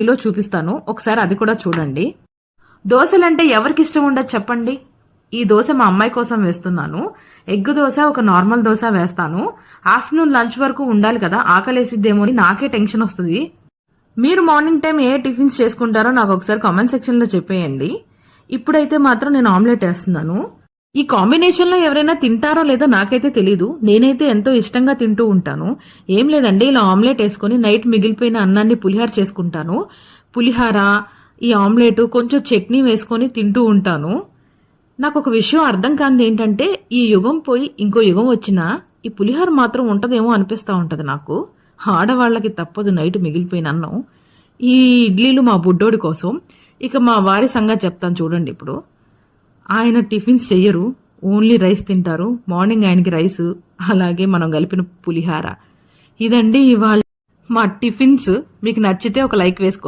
లో చూపిస్తాను, ఒకసారి అది కూడా చూడండి. దోశలంటే ఎవరికి ఇష్టం ఉండదు చెప్పండి. ఈ దోశ మా అమ్మాయి కోసం వేస్తున్నాను. ఎగ్ దోశ, ఒక నార్మల్ దోశ వేస్తాను. ఆఫ్టర్నూన్ లంచ్ వరకు ఉండాలి కదా, ఆకలేసిద్దేమో అని నాకే టెన్షన్ వస్తుంది. మీరు మార్నింగ్ టైం ఏ టిఫిన్స్ చేసుకుంటారో నాకు ఒకసారి కామెంట్ సెక్షన్ లో చెప్పేయండి. ఇప్పుడైతే మాత్రం నేను ఆమ్లెట్ వేస్తున్నాను. ఈ కాంబినేషన్ లో ఎవరైనా తింటారో లేదో నాకైతే తెలీదు. నేనైతే ఎంతో ఇష్టంగా తింటూ ఉంటాను. ఏం లేదండి, ఇలా ఆమ్లెట్ వేసుకుని నైట్ మిగిలిపోయిన అన్నాన్ని పులిహార చేసుకుంటాను. పులిహార, ఈ ఆమ్లెట్, కొంచెం చట్నీ వేసుకొని తింటూ ఉంటాను. నాకు ఒక విషయం అర్థం కానిది ఏంటంటే, ఈ యుగం పోయి ఇంకో యుగం వచ్చినా ఈ పులిహార మాత్రం ఉంటదేమో అనిపిస్తూ ఉంటది నాకు. ఆడవాళ్ళకి తప్పదు నైట్ మిగిలిపోయిన అన్నం. ఈ ఇడ్లీలు మా బుడ్డోడి కోసం. ఇక మా వారి సంగతి చెప్తాను చూడండి. ఇప్పుడు ఆయన టిఫిన్స్ చెయ్యరు, ఓన్లీ రైస్ తింటారు. మార్నింగ్ ఆయనకి రైస్, అలాగే మనం కలిపిన పులిహార. ఇదండి ఇవాళ మా టిఫిన్స్. మీకు నచ్చితే ఒక లైక్ వేసుకోండి.